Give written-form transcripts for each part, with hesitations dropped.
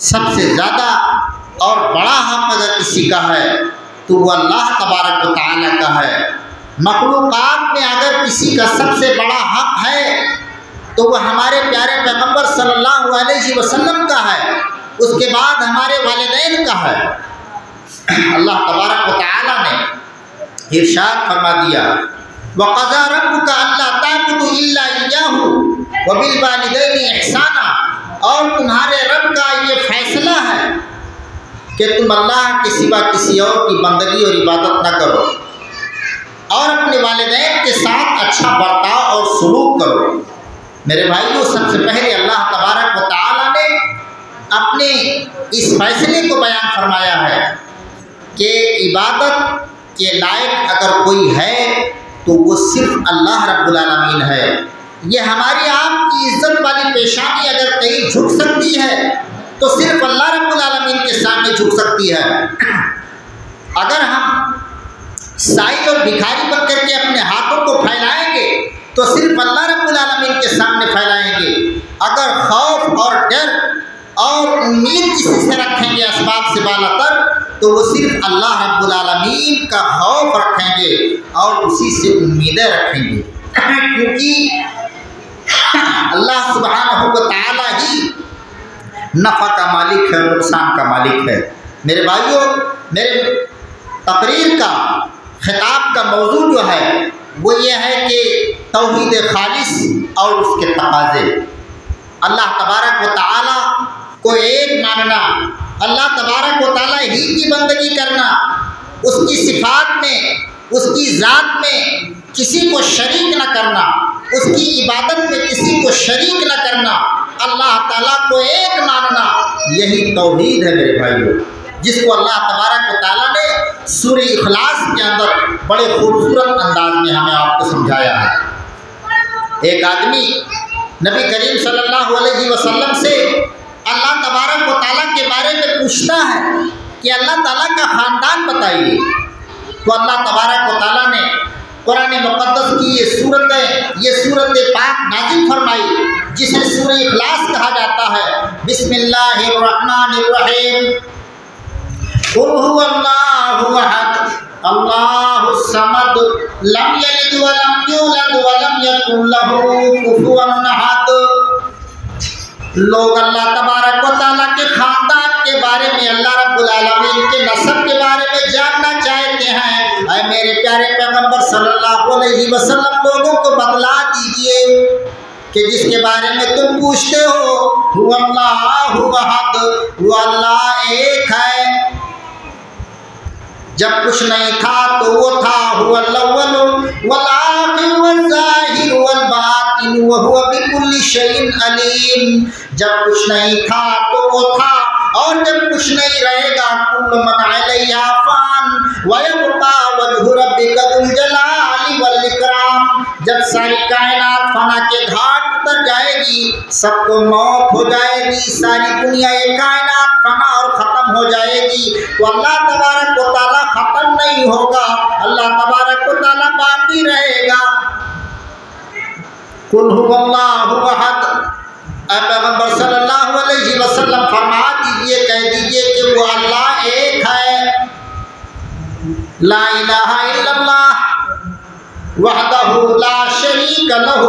سب سے زیادہ اور بڑا حق اگر کسی کا ہے تو وہ اللہ تبارک و تعالیٰ کا ہے۔ مخلوقات میں اگر کسی کا سب سے بڑا حق ہے تو وہ ہمارے پیارے پیغمبر صلی اللہ علیہ وسلم کا ہے، اس کے بعد ہمارے والدین کا ہے۔ اللہ تبارک و تعالیٰ نے ارشاد فرما دیا وَقَضَىٰ رَبُّكَ أَلَّا تَعْبُدُوا إِلَّا إِيَّاهُ وَبِالْوَالِدَيْنِ إِحْسَانًا، اور تمہارے رب کا یہ فیصلہ ہے کہ تم اللہ کے سوا کسی اور کی بندگی اور عبادت نہ کرو، اور اپنے والدین کے ساتھ اچھا برتاؤ اور سلوک کرو۔ میرے بھائیوں، سب سے پہلے اللہ تبارک و تعالیٰ نے اپنے اس فیصلے کو بیان فرمایا ہے کہ عبادت کے لائق اگر کوئی ہے تو وہ صرف اللہ رب العالمین ہے۔ یہ ہماری آپ کی عزت والی پیشانی اگر کہیں جھک سکتی ہے تو صرف اللہ رب العالمین کے سامنے جھک سکتی ہے۔ اگر ہم سائل اور بھکاری بن کر کے اپنے ہاتھوں کو پھیلائیں گے تو صرف اللہ رب العالمین کے سامنے پھیلائیں گے۔ اگر خوف اور ڈر اور امید کسی سے رکھیں گے اسباب سے بالا تر تو وہ صرف اللہ رب العالمین کا خوف رکھیں گے اور اسی سے امیدیں رکھیں گے، کیونکہ اللہ سبحانہ و تعالیٰ ہی نفع کا مالک ہے اور نقصان کا مالک ہے۔ میرے بھائیوں، میرے تقریر کا خطاب کا موضوع جو ہے وہ یہ ہے کہ توحید خالص اور اس کے تقاضے۔ اللہ تبارک و تعالیٰ کو ایک ماننا، اللہ تبارک و تعالیٰ ہی کی بندگی کرنا، اس کی صفات میں، اس کی ذات میں کسی کو شریک نہ کرنا، اس کی عبادت میں کسی کو شریک نہ کرنا، اللہ تعالیٰ کو ایک ماننا، یہی توحید ہے میرے بھائیوں، جس کو اللہ تبارک و تعالیٰ نے سورہ اخلاص کے اندر بڑے خوبصورت انداز میں ہمیں آپ کو سمجھایا ہے۔ ایک آدمی نبی کریم صلی اللہ علیہ وسلم سے اللہ تبارک و تعالیٰ کے بارے میں پوچھتا ہے کہ اللہ تعالیٰ کا خاندان بتائیے، تو اللہ تبارک و تعالیٰ نے قرآن مقدس کی یہ سورت پاک نازل فرمائی جسے سورہ اخلاص کہا جاتا ہے۔ بسم اللہ الرحمن الرحیم، قل هو اللہ احد اللہ الصمد لم یلد ولم یولد ولم یکن له کفوا احد۔ لوگ اللہ تبارک و تعالیٰ کے خاندان کے بارے میں، اللہ رب العالمین کے نسب کے بارے میں جاننا چاہتے ہیں۔ اے میرے پیارے پیغمبر صلی اللہ علیہ وسلم، لوگوں کو بتلا دیجئے کہ جس کے بارے میں تم پوچھتے ہو وہ اللہ احد، وہ اللہ ایک ہے۔ جب کچھ نہیں تھا تو وہ تھا، هو الاول والآخر والظاہر والباطن وهو بكل شيء علیم۔ جب کچھ نہیں تھا تو وہ تھا، اور جب کچھ نہیں رہے گا، كل من علیہا فان ويبقى وجه ربك ذو الجلال والاکرام۔ جب ساری کائنات فنا کے گھاٹ اتر جائے گی، سب کو موت ہو جائے گی، ساری دنیا کائنات فنا اور ختم ہو جائے گی، تو اللہ تبارک و تعالیٰ ختم نہیں ہوگا، اللہ تبارک و تعالیٰ باقی رہے گا۔ قل هو اللہ احد، اے پیغمبر صلی اللہ علیہ وسلم فرما دیجئے، کہہ دیجئے کہ وہ اللہ ایک ہے۔ لا الہ الا اللہ وحدہ لا شریک لہ،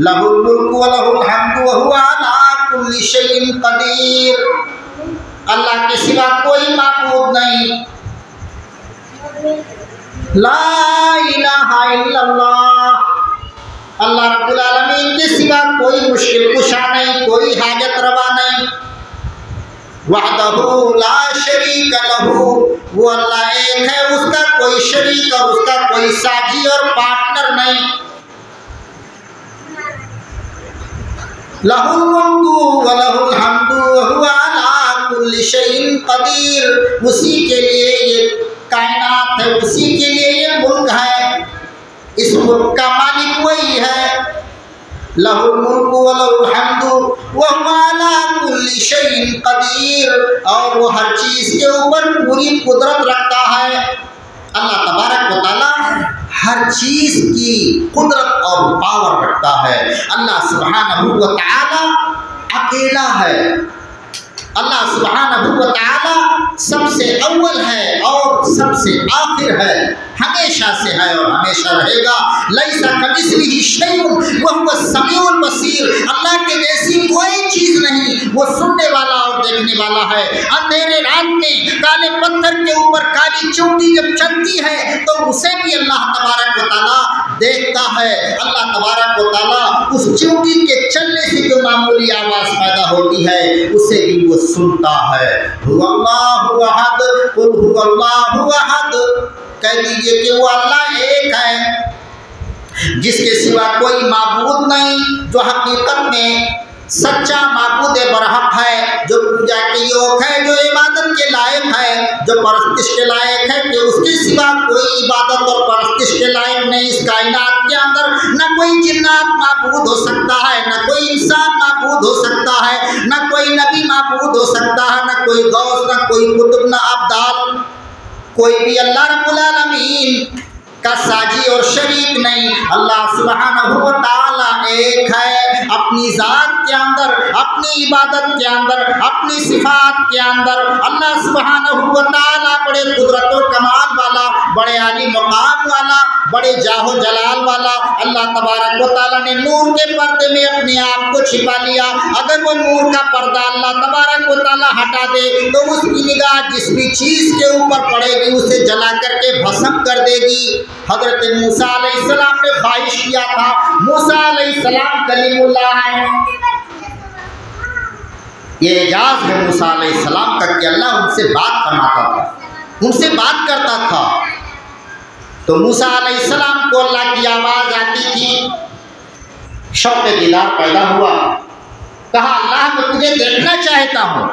لہ الملک ولہ الحمد وہو علی کل شیء قدیر۔ اللہ کے سوا کوئی معبود نہیں، لا الہ الا اللہ، اللہ رب العالمین کے سوا کوئی مشکل کشا نہیں، کوئی حاجت روا نہیں۔ وحدہ لا شریک لہ، وہ اللہ ایک ہے، اس کا کوئی شریک اور اس کا کوئی ساجی اور پارٹنر نہیں۔ لہ الملک ولہ الحمد وہو علی کل شیء قدیر، اسی کے لیے یہ کائنات ہے، اسی کے لیے یہ ملک ہے، اس ملک کا مالک وہی ہے۔ لہ الملک ولہ الحمد وہو علی کل شیء قدیر، اور وہ ہر چیز کے اوپر پوری قدرت رکھتا ہے۔ اللہ تبارک و تعالیٰ ہر چیز کی قدرت اور پاور رکھتا ہے۔ اللہ سبحانہ و تعالیٰ اکیلا ہے، اللہ سبحانہ و تعالی سب سے اول ہے اور سب سے آخر ہے، ہمیشہ سے ہے اور ہمیشہ رہے گا۔ لیس کمثلہ شیء وہو السمیع البصیر، اللہ کے جیسی کوئی چیز نہیں، وہ سننے والا اور دیکھنے والا ہے۔ اندھیرے رات میں کالے پتھر کے اوپر کالی چونٹی جب چلتی ہے تو اسے بھی اللہ تبارک و تعالیٰ دیکھتا ہے۔ اللہ تبارک و تعالیٰ اس چونٹی کے چلنے سے جو معمولی آواز پیدا ہوتی ہے اسے بھی وہ سنتا ہے۔ هو اللہ احد قل هو اللہ احد، کہہ دیجئے کہ وہ اللہ ایک ہے جس کے سوا کوئی معبود نہیں، جو حقیقت میں سچا معبود برحق ہے، جو پوجا کے یوگ ہے، جو عبادت کے لائق ہے، جو پرستش کے لائق ہے، کہ اس کے سوا کوئی عبادت اور پرستش کے لائق نہیں۔ اس کائنات کے اندر نہ کوئی جنات معبود ہو سکتا ہے، نہ کوئی انسان معبود ہو سکتا ہے، نہ کوئی نبی معبود ہو سکتا ہے، نہ کوئی غوث، نہ کوئی قطب، نہ ابدال، کوئی بھی اللہ رب العالمین کا ساجی اور شریک نہیں۔ اللہ سبحانہ و تعالی ایک ہے، اپنی ذات کے اندر، اپنی عبادت کے اندر، اپنی صفات کے اندر۔ اللہ سبحانہ و تعالی بڑے قدرت و کمال والا، بڑے عالی مقام والا، بڑے جاہ و جلال والا۔ اللہ تبارک و تعالی نے نور کے پردے میں اپنے آپ کو چھپا لیا۔ اگر وہ نور کا پردہ اللہ تبارک و تعالی ہٹا دے تو اس کی نگاہ جس بھی چیز کے اوپر پڑے گی اسے جلا کر کے بھسم کر دے گی۔ حضرت موسیٰ علیہ السلام نے خواہش کیا تھا، موسیٰ علیہ السلام کلیم اللہ ہیں، یہ اعجاز ہے موسیٰ علیہ السلام کا کہ اللہ ان سے بات فرماتا تھا، ان سے بات کرتا تھا۔ تو موسیٰ علیہ السلام کو اللہ کی آواز آتی تھی، شوق دیدار پیدا ہوا، کہا اللہ میں تجھے دیکھنا چاہتا ہوں،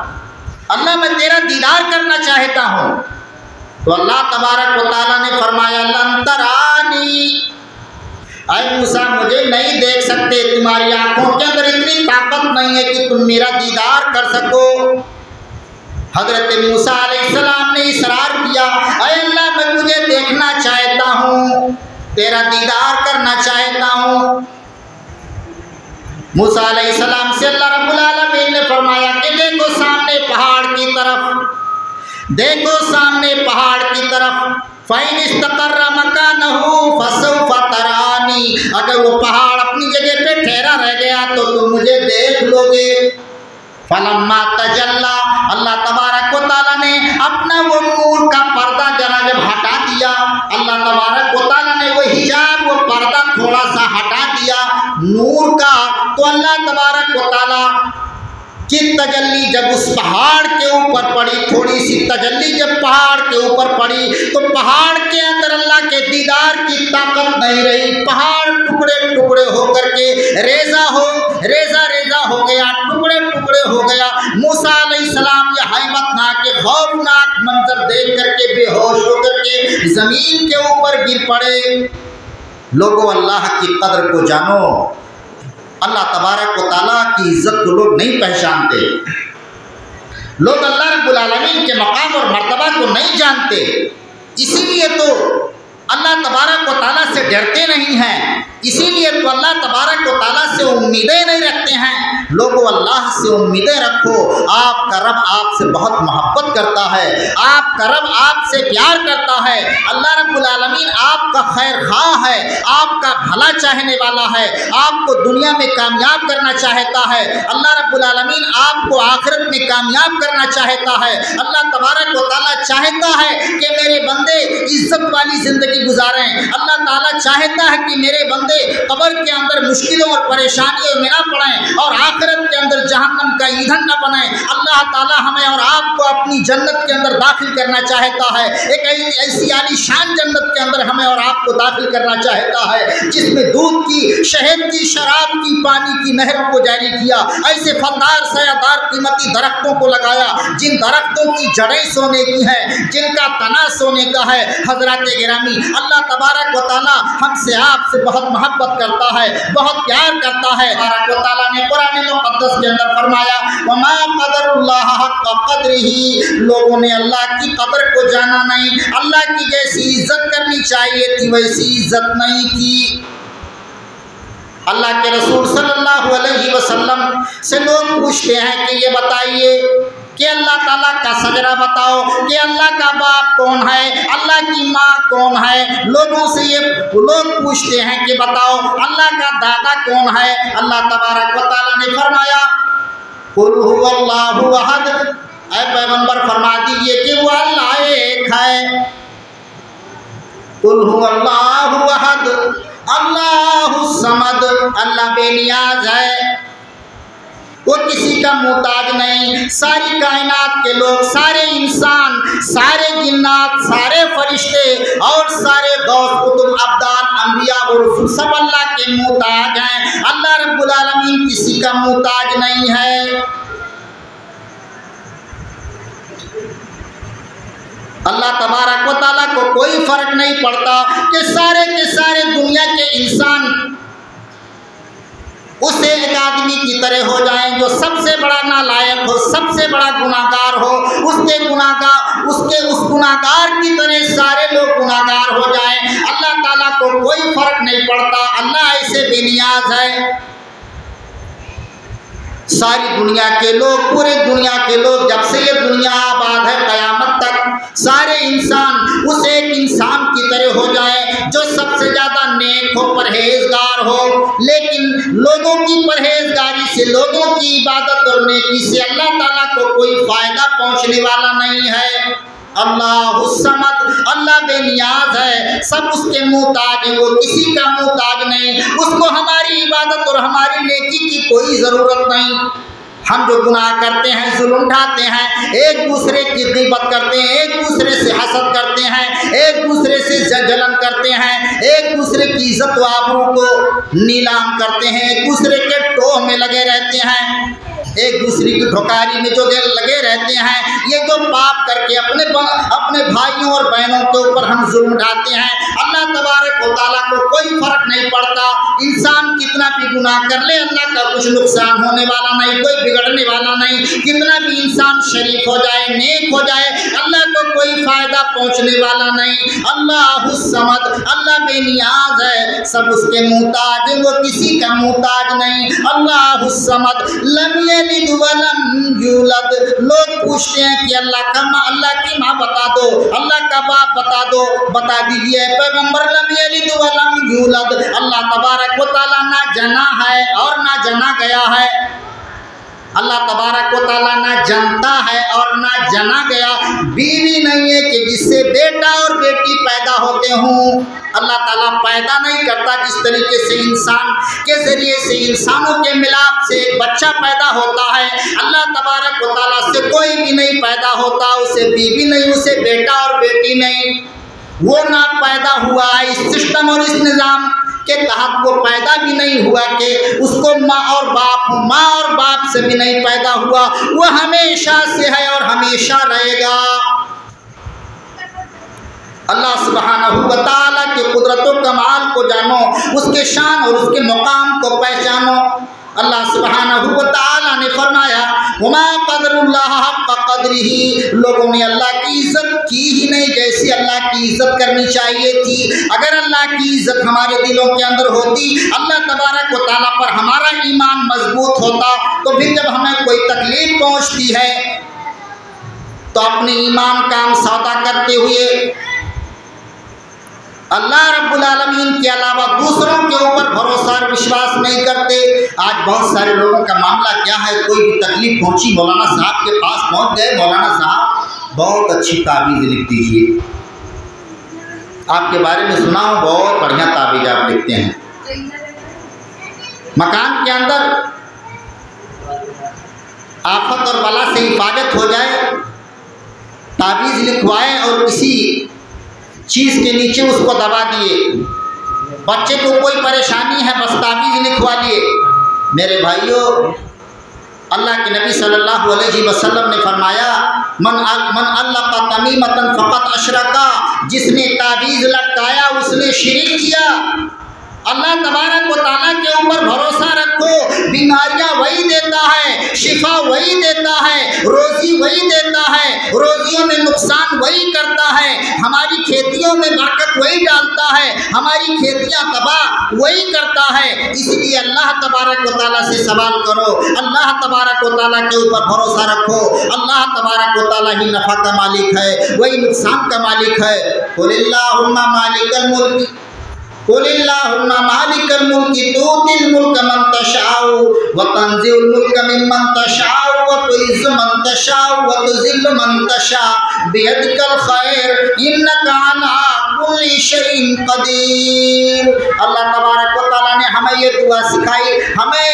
اللہ میں تیرا دیدار کرنا چاہتا ہوں۔ تو اللہ تبارک و تعالیٰ نے فرمایا لن ترانی، اے موسیٰ مجھے نہیں دیکھ سکتے، تمہاری آنکھوں کے اندر اتنی طاقت نہیں ہے کہ تم میرا دیدار کر سکو۔ حضرت موسیٰ علیہ السلام نے اصرار کیا، اے اللہ میں تجھے دیکھنا چاہتا ہوں، تیرا دیدار کرنا چاہتا ہوں۔ موسیٰ علیہ السلام سے اللہ رب العالمین نے فرمایا کہ دیکھو سامنے پہاڑ کی طرف، دیکھو سامنے پہاڑ کی طرف، فَإِنِ اسْتَقَرَّ مَكَانَهُ فَسَوْفَ تَرَانِي، اگر وہ پہاڑ اپنی جگہ پہ ٹھہرا رہ گیا تو تم مجھے دیکھ لو گے۔ فَلَمَّا تَجَلَّى، اللہ تبارک و تعالیٰ نے اپنا وہ نور کا پردہ جب ہٹا دیا، اللہ تبارک و تعالیٰ نے وہ حجاب، وہ پردہ تھوڑا سا ہٹا دیا نور کا، تو اللہ تبارک و تعالیٰ کی تجلی جب اس پہاڑ کے اوپر پڑی، تھوڑی سی تجلی جب پہاڑ کے اوپر پڑی تو پہاڑ کے اندر اللہ کے دیدار کی طاقت نہیں رہی، پہاڑ ٹکڑے ٹکڑے ہو کر کے ریزہ ہو گیا، ٹکڑے ٹکڑے ہو گیا۔ موسیٰ علیہ السلام یہ ہیبت ناک خوفناک منظر دیکھ کر کے بے ہوش ہو کر کے زمین کے اوپر گر پڑے۔ لوگوں اللہ کی قدر کو جانو، اللہ تبارک و تعالیٰ کی عزت کو لوگ نہیں پہچانتے، لوگ اللہ رب العالمین کے مقام اور مرتبہ کو نہیں جانتے، اسی لیے تو اللہ تبارک و تعالیٰ سے ڈرتے نہیں ہیں، اسی لیے تو اللہ تبارک و تعالیٰ سے امیدیں نہیں رکھتے ہیں۔ لوگوں اللہ سے امیدیں رکھو، آپ کا رب آپ سے بہت محبت کرتا ہے، آپ کا رب آپ سے پیار کرتا ہے، اللہ رب العالمین آپ کا خیر خواہ ہے، آپ کا بھلا چاہنے والا ہے، آپ کو دنیا میں کامیاب کرنا چاہتا ہے، اللہ رب العالمین آپ کو آخرت میں کامیاب کرنا چاہتا ہے۔ اللہ تبارک و تعالیٰ چاہتا ہے کہ میرے بندے عزت والی زندگی گزاریں، اللہ تعالیٰ چاہتا ہے کہ میرے بندے قبر کے اندر مشکلوں اور پریشانیوں میں نہ پڑیں اور آخرت کے اندر جہنم کا ایندھن نہ بنیں۔ اللہ تعالیٰ ہمیں اور آپ کو اپنی جنت کے اندر داخل کرنا چاہتا ہے، ایک ایسی عالی شان جنت کے اندر ہمیں اور آپ کو داخل کرنا چاہتا ہے جس میں دودھ کی، شہد کی، شراب کی، پانی کی نہروں کو جاری کیا، ایسے پھلدار سایہ قیمتی درختوں کو لگایا جن درختوں کی جڑیں سونے کی ہیں، جن کا تنا سونے کا ہے۔ حضرات گرامی، اللہ تبارک و تعالیٰ ہم سے آپ سے بہت محبت کرتا ہے، بہت پیار کرتا ہے۔ تبارک و تعالیٰ نے قرآن مقدس کے اندر فرمایا وَمَا قَدَرُ اللَّهَ حَقَّ قَدْرِهِ، لوگوں نے اللہ کی قدر کو جانا نہیں، اللہ کی جیسی عزت کرنی چاہیے تھی ویسی عزت نہیں کی۔ اللہ کے رسول صلی اللہ علیہ وسلم سے لوگ پوچھتے ہیں کہ یہ بتائیے کہ اللہ تعالیٰ کا سجدہ بتاؤ کہ اللہ کا باپ کون ہے، اللہ کی ماں کون ہے۔ لوگوں سے یہ لوگ پوچھتے ہیں کہ بتاؤ اللہ کا دادا کون ہے۔ اللہ تبارک و تعالیٰ نے فرمایا قل هو اللہ احد، اے پیغمبر فرما دیجئے کہ وہ اللہ ایک ہے۔ قل هو اللہ احد اللہ الصمد، اللہ بے نیاز ہے، وہ کسی کا محتاج نہیں۔ ساری کائنات کے لوگ، سارے انسان، سارے جنات، سارے فرشتے اور سارے غوث قطب ابدال انبیاء اور رسول سب اللہ کے محتاج ہیں۔ اللہ رب العالمین کسی کا محتاج نہیں ہے۔ اللہ تبارک و تعالیٰ کو کوئی فرق نہیں پڑتا کہ سارے کے سارے دنیا کے انسان اسے ایک آدمی کی طرح ہو جائیں جو سب سے بڑا نالائق ہو، سب سے بڑا گناہگار ہو، اس گناہگار کی طرح سارے لوگ گناہگار ہو جائیں۔ اللہ تعالیٰ کو کوئی فرق نہیں پڑتا، اللہ ایسے بے نیاز ہے۔ ساری دنیا کے لوگ، پورے دنیا کے لوگ، جب سے یہ دنیا آباد ہے قیامت تک سارے انسان اس ایک انسان کی طرح ہو جائیں جو سب سے زیادہ نیک ہو، پرہیزگار ہو۔ لیکن لوگوں کی پرہیزگاری سے، لوگوں کی عبادت اور نیکی سے اللہ تعالیٰ کو کوئی فائدہ پہنچنے والا نہیں ہے۔ اللہ الصمد، اللہ بے نیاز ہے، سب اس کے محتاج ہیں، وہ کسی کا محتاج نہیں۔ اس کو ہماری عبادت اور ہماری نیکی کی کوئی ضرورت نہیں۔ ہم جو گناہ کرتے ہیں، ظلم ڈھاتے ہیں، ایک دوسرے کی غیبت کرتے ہیں، ایک دوسرے سے حسد کرتے ہیں، ایک دوسرے سے جلن کرتے ہیں، ایک دوسرے کی عزت و آبرو کو نیلام کرتے ہیں، ایک دوسرے کے ٹوہ میں لگے رہتے ہیں، ایک دوسرے کی دھوکاری میں جو لگے رہتے ہیں، یہ جو پاپ کر کے اپنے بھائیوں اور بہنوں کے اوپر ہم ظلم ڈھاتے ہیں، اللہ تبارک و تعالیٰ کو کوئی فرق نہیں پڑتا۔ انسان کتنا بھی گناہ کر لے، اللہ کا کچھ نقصان ہونے والا نہیں، کوئی بگڑنے والا نہیں۔ کتنا بھی انسان شریف ہو جائے، نیک ہو جائے، اللہ کو کوئی فائدہ پہنچنے والا نہیں۔ اللہ الصمد، اللہ بے نیاز ہے، سب اس کے محتاج ہیں، وہ کسی کا محتاج نہیں۔ اللہ الصمد لم یلد ولم یولد، لوگ پوچھتے ہیں کہ اللہ کی ماں بتا دو، اللہ کا باپ بتا دو، بتا دیجئے پیغمبر لم یلد ولم یولد، اللہ تبارک و تعالیٰ نہ جنا ہے اور نہ جنا گیا ہے۔ اللہ تبارک و تعالیٰ نہ جنتا ہے اور نہ جنا گیا، بیوی نہیں ہے کہ جس سے بیٹا اور بیٹی پیدا ہوتے ہوں۔ اللہ تعالیٰ پیدا نہیں کرتا جس طریقے سے انسان کے ذریعے سے انسانوں کے ملاپ سے ایک بچہ پیدا ہوتا ہے، اللہ تبارک و تعالیٰ سے کوئی بھی نہیں پیدا ہوتا، اسے بیوی نہیں، اسے بیٹا اور بیٹی نہیں، وہ نہ پیدا ہوا ہے اس سسٹم اور اس نظام کے تحت، وہ پیدا بھی نہیں ہوا کہ اس کو ماں اور باپ سے بھی نہیں پیدا ہوا، وہ ہمیشہ سے ہے اور ہمیشہ رہے گا۔ اللہ سبحانہ و تعالیٰ کے قدرت و کمال کو جانو، اس کے شان اور اس کے مقام کو پہچانو۔ اللہ سبحانہ و تعالیٰ نے فرمایا وما قدر اللہ حق قدرہ، لوگوں نے اللہ کی عزت کی ہی نہیں جیسی اللہ کی عزت کرنی چاہیے تھی۔ اگر اللہ کی عزت ہمارے دلوں کے اندر ہوتی، اللہ تبارک و تعالیٰ پر ہمارا ایمان مضبوط ہوتا، تو پھر جب ہمیں کوئی تکلیف پہنچتی ہے تو اپنے ایمان کا ہم سودا کرتے ہوئے اللہ رب العالمین کے علاوہ دوسروں کے اوپر بھروسہ اور وشواس نہیں کرتے۔ آج بہت سارے لوگوں کا معاملہ کیا ہے، کوئی بھی تکلیف پہنچی مولانا صاحب کے پاس پہنچ گئے، مولانا صاحب بہت اچھی تعویذ لکھ دیجیے، آپ کے بارے میں سنا ہوں بہت بڑھیا تعویذ آپ لکھتے ہیں۔ مکان کے اندر آفت اور بلا سے حفاظت ہو جائے، تعویذ لکھوائے اور کسی چیز کے نیچے اس کو دبا دیے، بچے کو کوئی پریشانی ہے بس تعویذ لکھوا لیے۔ میرے بھائیوں، اللہ کے نبی صلی اللہ علیہ وسلم نے فرمایا من علق تمیمۃ فقط اشرکا، جس نے تعویذ لٹکایا اس نے شرک کیا۔ اللہ تبارک و تعالیٰ کے اوپر بھروسہ رکھو، بیماریاں وہی دیتا ہے، شفا وہی دیتا ہے، روزی وہی دیتا ہے، روزیوں میں نقصان وہی کرتا ہے، ہماری کھیتیوں کھیتیوں میں برکت وہی ڈالتا ہے، ہماری کھیتیاں تباہ وہی کرتا ہے۔ اس لیے اللہ تبارک و تعالیٰ سے سوال کرو، اللہ تبارک و تعالیٰ کے اوپر بھروسہ رکھو۔ اللہ تبارک و تعالیٰ ہی نفع کا مالک ہے، وہی نقصان کا مالک ہے۔ قل اللہم مالک الملک قل اللہم مالک الملک تؤتی الملک من تشاء وتنزع الملک ممن تشاء وتعز من تشاء وتذل من تشاء بیدک الخیر انک علی کل شیء قدیر۔ اللہ تبارک و تعالیٰ نے ہمیں یہ دعا سکھائی، ہمیں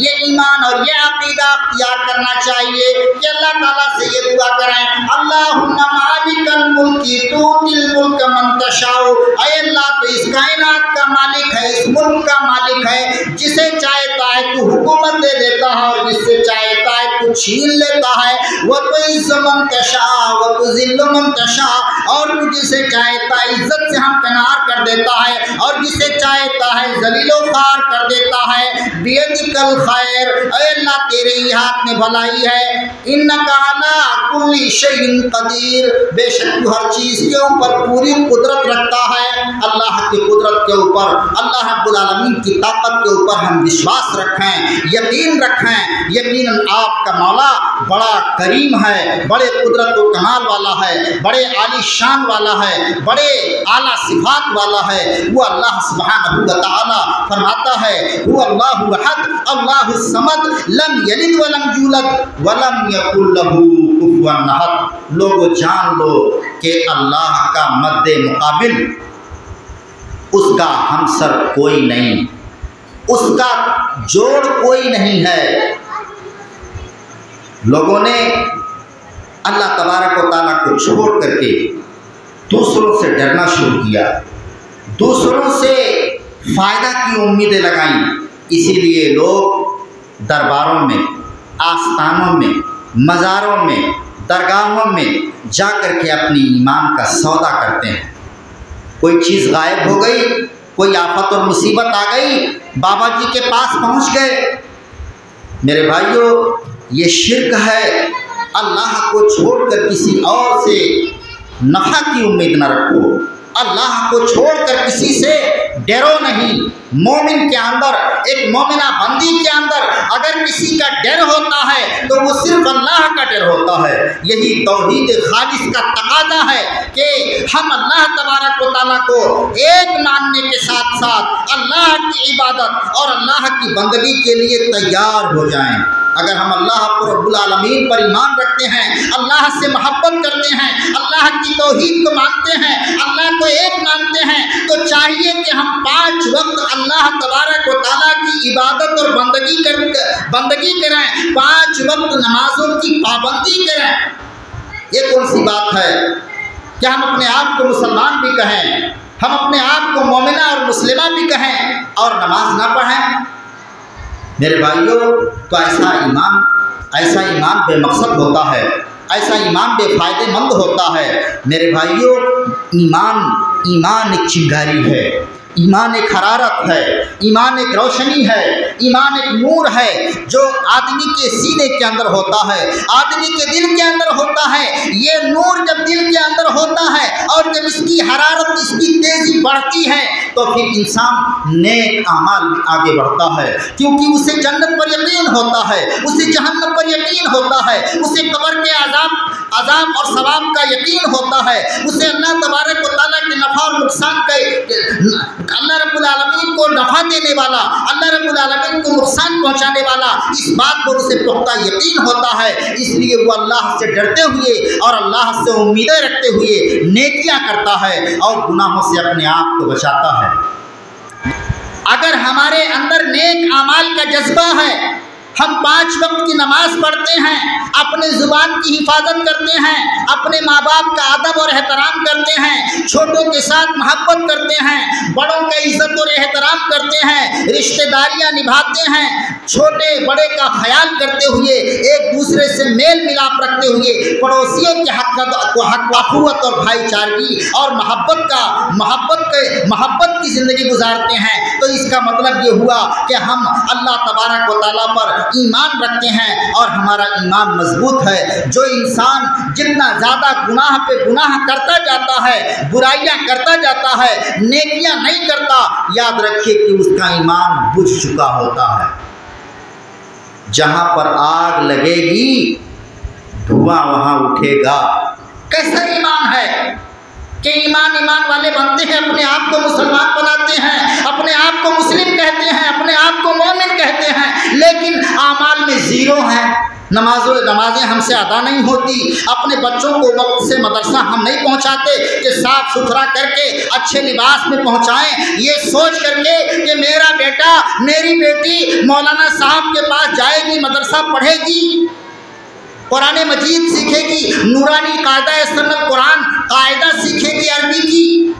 یہ ایمان اور یہ عقیدہ اختیار کرنا چاہیے کہ اللہ تعالیٰ سے یہ دعا کریں، اللہم مالک الملک تؤتی الملک من تشاء، اے اللہ تو اس کائنات کا مالک ہے، اس ملک کا مالک ہے، جسے چاہتا ہے تو حکومت دے دیتا ہے اور جس سے چاہتا ہے تو چھین لیتا ہے، وَتُعِزُّ مَن تَشَاءُ وَتُذِلُّ مَن تَشَاءُ، اور تو جسے چاہتا ہے عزت سے ہمکنار کر دیتا ہے اور جسے چاہتا ہے ذلیل و خوار کر دیتا ہے۔ بِیَدِکَ الْخَیْرُ، اے اللہ تیرے ہی ہاتھ میں بھلائی ہے، اِنَّکَ عَلیٰ کُلِّ شَیْءٍ قدیر، بے شک تو ہر چیز کے اوپر پوری قدرت رکھتا ہے۔ اللہ کی قدرت کے اوپر، اللہ رب العالمین کی طاقت کے اوپر ہم وشواس رکھیں، یقین رکھیں۔ یقیناً آپ کا مولا بڑا کریم ہے، بڑے قدرت و کمال والا ہے، بڑے عالی شان والا ہے، بڑے اعلیٰ صفات والا ہے۔ وہ اللہ سبحانہ و تعالی فرماتا ہے هو اللہ احد اللہ الصمد لم یلد ولم یولد ولم یکن له کفوا احد۔ لوگو جان لو کہ اللہ کا مد مقابل، اس کا ہمسر کوئی نہیں، اس کا جوڑ کوئی نہیں ہے۔ لوگوں نے اللہ تبارک و تعالیٰ کو چھوڑ کر کے دوسروں سے ڈرنا شروع کیا، دوسروں سے فائدہ کی امیدیں لگائیں۔ اسی لیے لوگ درباروں میں، آستانوں میں، مزاروں میں، درگاہوں میں جا کر کے اپنی ایمان کا سودا کرتے ہیں۔ کوئی چیز غائب ہو گئی، کوئی آفت اور مصیبت آ گئی، بابا جی کے پاس پہنچ گئے۔ میرے بھائیوں، یہ شرک ہے۔ اللہ کو چھوڑ کر کسی اور سے نفع کی امید نہ رکھو، اللہ کو چھوڑ کر کسی سے ڈرو نہیں۔ مومن کے اندر، ایک مومنہ بندی کے اندر اگر کسی کا ڈر ہوتا ہے تو وہ صرف اللہ کا ڈر ہوتا ہے۔ یہی توحید خالص کا تقاضا ہے کہ ہم اللہ تبارک و تعالیٰ کو ایک ماننے کے ساتھ ساتھ اللہ کی عبادت اور اللہ کی بندگی کے لیے تیار ہو جائیں۔ اگر ہم اللہ رب العالمین پر ایمان رکھتے ہیں، اللہ سے محبت کرتے ہیں، اللہ کی توحید کو مانتے ہیں، اللہ کو ایک مانتے ہیں، تو چاہیے کہ ہم 5 وقت اللہ تبارک و تعالیٰ کی عبادت اور بندگی کریں، 5 وقت نمازوں کی پابندی کریں۔ یہ کون سی بات ہے کہ ہم اپنے آپ کو مسلمان بھی کہیں، ہم اپنے آپ کو مومنہ اور مسلمہ بھی کہیں اور نماز نہ پڑھیں؟ میرے بھائیوں، تو ایسا ایمان بے مقصد ہوتا ہے، ایسا ایمان بے فائدے مند ہوتا ہے۔ میرے بھائیوں، ایمان ایک چنگاری ہے، ایمان ایک حرارت ہے، ایمان ایک روشنی ہے، ایمان ایک نور ہے جو آدمی کے سینے کے اندر ہوتا ہے، آدمی کے دل کے اندر ہوتا ہے۔ یہ نور جب دل کے اندر ہوتا ہے اور جب اس کی حرارت، اس کی تیزی بڑھتی ہے تو پھر انسان نیک اعمال میں آگے بڑھتا ہے، کیونکہ اسے جنت پر یقین ہوتا ہے، اسے جہنم پر یقین ہوتا ہے، اسے قبر کے عذاب اور ثواب کا یقین ہوتا ہے، اسے اللہ تبارک و تعالیٰ کے نفع اور نقصان کا، اللہ رب العالمین کو نفع دینے والا، اللہ رب العالمین کو نقصان پہنچانے والا، اس بات پر اسے پختہ یقین ہوتا ہے۔ اس لیے وہ اللہ سے ڈرتے ہوئے اور اللہ سے امیدیں رکھتے ہوئے نیکیاں کرتا ہے اور گناہوں سے اپنے آپ کو بچاتا ہے۔ اگر ہمارے اندر نیک اعمال کا جذبہ ہے، ہم 5 وقت کی نماز پڑھتے ہیں، اپنے زبان کی حفاظت کرتے ہیں، اپنے ماں باپ کا ادب اور احترام کرتے ہیں، چھوٹوں کے ساتھ محبت کرتے ہیں، بڑوں کا عزت اور احترام کرتے ہیں، رشتہ داریاں نبھاتے ہیں، چھوٹے بڑے کا خیال کرتے ہوئے، ایک دوسرے سے میل ملاپ رکھتے ہوئے، پڑوسیوں کے حق اخوت اور بھائی چارگی اور محبت کی زندگی گزارتے ہیں، تو اس کا مطلب یہ ہوا کہ ہم اللہ تبارک و تعالیٰ پر ایمان رکھتے ہیں اور ہمارا ایمان مضبوط ہے۔ جو انسان جتنا زیادہ گناہ پہ گناہ کرتا جاتا ہے، برائیاں کرتا جاتا ہے، نیکیاں نہیں کرتا، یاد رکھیے کہ اس کا ایمان بجھ چکا ہوتا ہے۔ جہاں پر آگ لگے گی دھواں وہاں اٹھے گا۔ کیسا ایمان ہے کہ ایمان والے بنتے ہیں، اپنے آپ کو مسلمان بناتے ہیں، اپنے آپ کو مسلم کہتے ہیں، اپنے آپ کو مومن کہتے ہیں، لیکن اعمال میں زیرو ہیں۔ نمازیں ہم سے ادا نہیں ہوتی، اپنے بچوں کو وقت سے مدرسہ ہم نہیں پہنچاتے کہ صاف ستھرا کر کے اچھے لباس میں پہنچائیں، یہ سوچ کر کے کہ میرا بیٹا میری بیٹی مولانا صاحب کے پاس جائے گی، مدرسہ پڑھے گی، قرآن مجید سیکھے گی، نورانی قاعدہ سنت قرآن قاعدہ سیکھے گی، عربی کی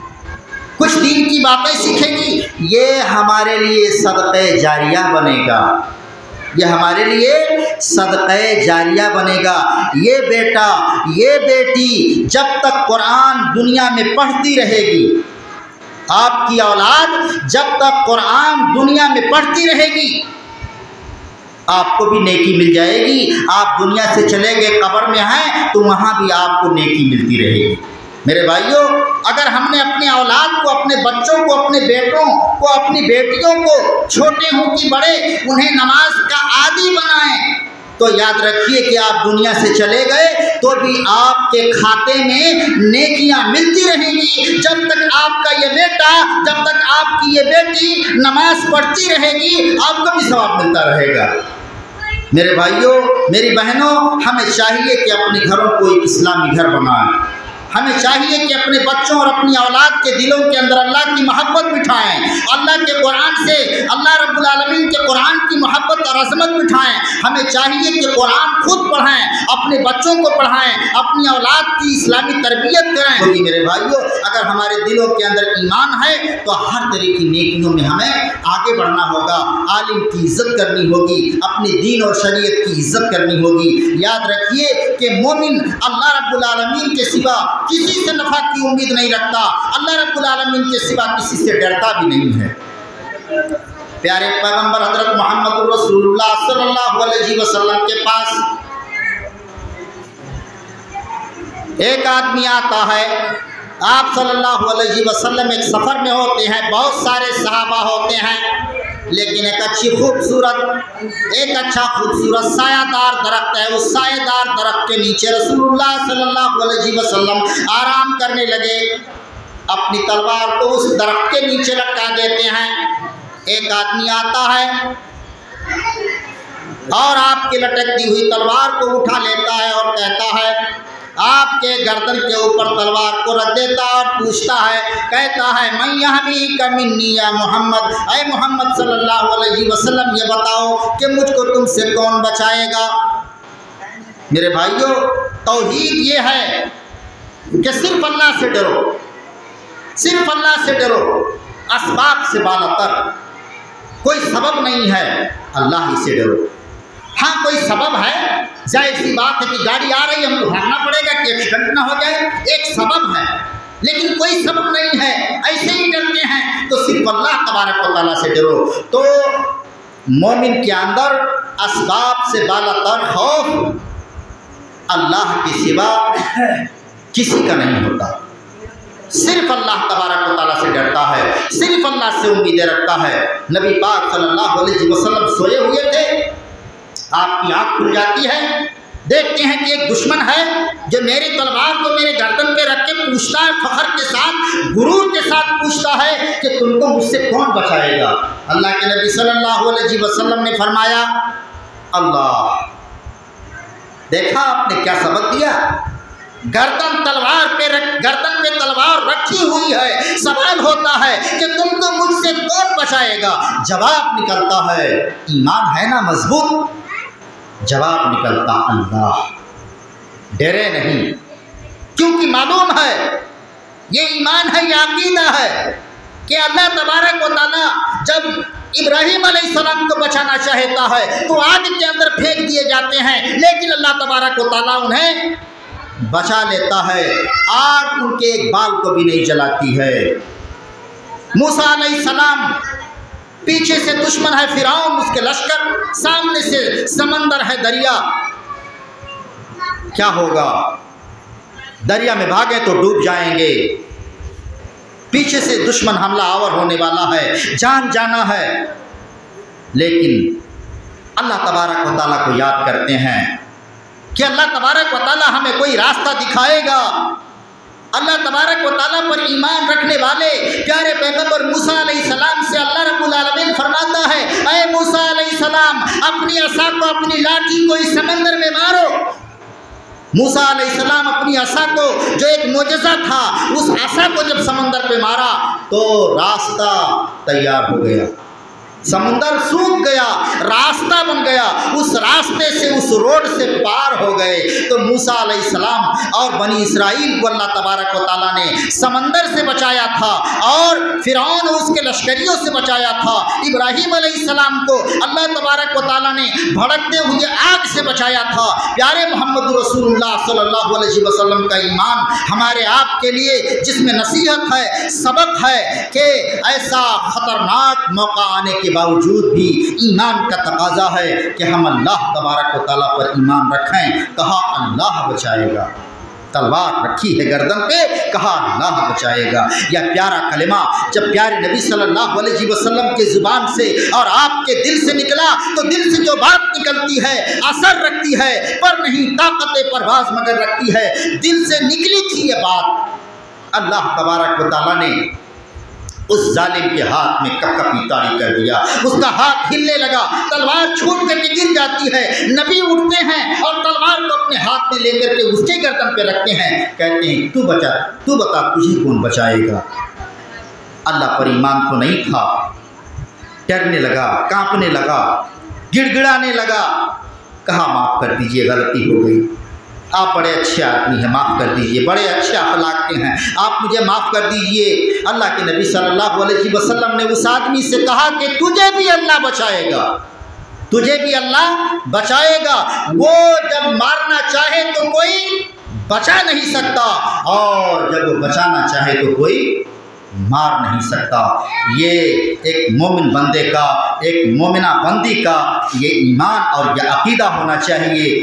کچھ دین کی باتیں سیکھے گی، یہ ہمارے لیے صدقہ جاریہ بنے گا، یہ ہمارے لیے صدقہ جاریہ بنے گا۔ یہ بیٹا یہ بیٹی جب تک قرآن دنیا میں پڑھتی رہے گی، آپ کی اولاد جب تک قرآن دنیا میں پڑھتی رہے گی، آپ کو بھی نیکی مل جائے گی۔ آپ دنیا سے چلے گئے قبر میں ہیں تو وہاں بھی آپ کو نیکی ملتی رہے گی۔ میرے بھائیوں، اگر ہم نے اپنے اولاد کو، اپنے بچوں کو، اپنے بیٹوں کو، اپنی بیٹیوں کو، چھوٹے ہوں کہ بڑے، انہیں نماز کا عادی بنائیں تو یاد رکھیے کہ آپ دنیا سے چلے گئے تو بھی آپ کے کھاتے میں نیکیاں ملتی رہیں گی۔ جب تک آپ کا یہ بیٹا، جب تک آپ کی یہ بیٹی نماز پڑھتی رہے گی، آپ کو بھی ثواب ملتا رہے گا۔ میرے بھائیوں، میری بہنوں، ہمیں چاہیے کہ اپنے گھروں کو ایک اسلامی گھر بنائیں۔ ہمیں چاہیے کہ اپنے بچوں اور اپنی اولاد کے دلوں کے اندر اللہ کی محبت بٹھائیں، اللہ کے قرآن سے، اللہ رب العالمین کے قرآن کی محبت اور عظمت بٹھائیں۔ ہمیں چاہیے کہ قرآن خود پڑھائیں، اپنے بچوں کو پڑھائیں، اپنی اولاد کی اسلامی تربیت کریں۔ کیونکہ میرے بھائیوں، اگر ہمارے دلوں کے اندر ایمان ہے تو ہر طرح کی نیکیوں میں ہمیں آگے بڑھنا ہوگا، عالم کی عزت کرنی ہوگی، اپنے دین اور شریعت کی عزت کرنی ہوگی۔ یاد رکھیے کہ مومن اللہ رب العالمین کے سوا کسی سے نفع کی امید نہیں رکھتا، اللہ رب العالمین کے سوا کسی سے ڈرتا بھی نہیں ہے۔ پیارے پیغمبر حضرت محمد رسول اللہ صلی اللہ علیہ وسلم کے پاس ایک آدمی آتا ہے، آپ صلی اللہ علیہ وسلم ایک سفر میں ہوتے ہیں، بہت سارے صحابہ ہوتے ہیں، لیکن ایک اچھا خوبصورت سایہ دار درخت ہے، اس سایہ دار درخت کے نیچے رسول اللہ صلی اللہ علیہ وسلم آرام کرنے لگے، اپنی تلوار کو اس درخت کے نیچے لٹکا دیتے ہیں۔ ایک آدمی آتا ہے اور آپ کی لٹکتی ہوئی تلوار کو اٹھا لیتا ہے اور کہتا ہے، آپ کے گردن کے اوپر تلوار کو رکھ دیتا اور پوچھتا ہے، کہتا ہے، من یحمیک منی یا محمد، اے محمد صلی اللہ علیہ وسلم یہ بتاؤ کہ مجھ کو تم سے کون بچائے گا۔ میرے بھائیوں، توحید یہ ہے کہ صرف اللہ سے ڈرو، صرف اللہ سے ڈرو، اسباب سے بالاتر، کوئی سبب نہیں ہے، اللہ ہی سے ڈرو۔ ہاں کوئی سبب ہے، ظاہر سی بات ہے کہ گاڑی آ رہی ہے، ہم کو بھاگنا پڑے گا کہ ایکسیڈنٹ نہ ہو جائے، ایک سبب ہے، لیکن کوئی سبب نہیں ہے، ایسے ہی ڈرتے ہیں، تو صرف اللہ تبارک و تعالیٰ سے ڈرو۔ تو مومن کے اندر اسباب سے بالاتر خوف اللہ کے سوا کسی کا نہیں ہوتا، صرف اللہ تبارک و تعالیٰ سے ڈرتا ہے، صرف اللہ سے امیدیں رکھتا ہے۔ نبی پاک صلی اللہ علیہ وسلم سوئے ہوئے تھے، آپ کی آنکھ کھل جاتی ہے، دیکھتے ہیں کہ ایک دشمن ہے جو میری تلوار کو میرے گردن پہ رکھ کے پوچھتا ہے، فخر کے ساتھ، غرور کے ساتھ پوچھتا ہے کہ تم کو مجھ سے کون بچائے گا۔ اللہ کے نبی صلی اللہ علیہ وسلم نے فرمایا، اللہ۔ دیکھا آپ نے کیا سبق دیا؟ گردن پہ تلوار رکھی ہوئی ہے، سوال ہوتا ہے کہ تم کو مجھ سے کون بچائے گا؟ جواب نکلتا ہے، ایمان ہے نا مضبوط؟ جواب نکلتا اللہ، ڈرے نہیں، کیونکہ معلوم ہے یہ ایمان ہے، یہ عقیدہ ہے کہ اللہ تبارک و تعالیٰ جب ابراہیم علیہ السلام کو بچانا چاہتا ہے تو آگ کے اندر پھینک دیے جاتے ہیں، لیکن اللہ تبارک و تعالیٰ انہیں بچا لیتا ہے، آگ ان کے ایک بال کو بھی نہیں جلاتی ہے۔ موسیٰ علیہ السلام پیچھے سے دشمن ہے فرعون اس کے لشکر، سامنے سے سمندر ہے دریا، کیا ہوگا؟ دریا میں بھاگے تو ڈوب جائیں گے، پیچھے سے دشمن حملہ آور ہونے والا ہے، جان جانا ہے۔ لیکن اللہ تبارک و تعالیٰ کو یاد کرتے ہیں کہ اللہ تبارک و تعالیٰ ہمیں کوئی راستہ دکھائے گا۔ اللہ تبارک و تعالیٰ پر ایمان رکھنے والے پیارے پیغمبر موسیٰ علیہ السلام سے اللہ رب العالمین فرماتا ہے، اے موسیٰ علیہ السلام اپنی عصا کو، اپنی لاٹھی کو اس سمندر میں مارو۔ موسیٰ علیہ السلام اپنی عصا کو، جو ایک معجزہ تھا، اس عصا کو جب سمندر پہ مارا تو راستہ تیار ہو گیا، سمندر سوکھ گیا، راستہ بن گیا، اس راستے سے، اس روڈ سے پار ہو گئے۔ تو موسیٰ علیہ السلام اور بنی اسرائیل کو اللہ تبارک و تعالیٰ نے سمندر سے بچایا تھا اور فرعون اور اس کے لشکریوں سے بچایا تھا۔ ابراہیم علیہ السلام کو اللہ تبارک و تعالیٰ نے بھڑکتے ہوئے آگ سے بچایا تھا۔ پیارے محمد رسول اللہ صلی اللہ علیہ وسلم کا ایمان ہمارے آپ کے لیے جس میں نصیحت ہے، سبق ہے کہ ایسا خطرناک موقع آنے کے باوجود بھی ایمان کا تقاضا ہے کہ ہم اللہ تبارک و تعالیٰ پر ایمان رکھیں۔ کہا اللہ بچائے گا، تلوار رکھی ہے گردن پہ، کہا اللہ بچائے گا۔ یہ پیارا کلمہ جب پیارے نبی صلی اللہ علیہ وسلم کے زبان سے اور آپ کے دل سے نکلا تو دل سے جو بات نکلتی ہے اثر رکھتی ہے، پر نہیں طاقت پرواز مگر رکھتی ہے۔ دل سے نکلی تھی یہ بات، اللہ تبارک و تعالیٰ نے اس ظالم کے ہاتھ میں کپکپی طاری کر دیا، اس کا ہاتھ ہلنے لگا، تلوار چھوٹ کر کے گر جاتی ہے۔ نبی اٹھتے ہیں اور تلوار کو اپنے ہاتھ میں لے کر کے اس کے گردن پہ رکھتے ہیں، کہتے ہیں تو بتا تجھے کون بچائے گا؟ اللہ پر ایمان تو نہیں تھا، ڈرنے لگا، کانپنے لگا، گڑ گڑانے لگا۔ کہا معاف کر دیجئے، غلطی ہو گئی، آپ بڑے اچھے آدمی ہیں، معاف کر دیجئے، بڑے اچھے اخلاق کے ہیں، آپ مجھے معاف کر دیجئے۔ اللہ کے نبی صلی اللہ علیہ وسلم نے اس آدمی سے کہا کہ تجھے بھی اللہ بچائے گا، تجھے بھی اللہ بچائے گا۔ وہ جب مارنا چاہے تو کوئی بچا نہیں سکتا، اور جب وہ بچانا چاہے تو کوئی مار نہیں سکتا۔ یہ ایک مومن بندے کا، ایک مومنہ بندی کا یہ ایمان اور یہ عقیدہ ہونا چاہیے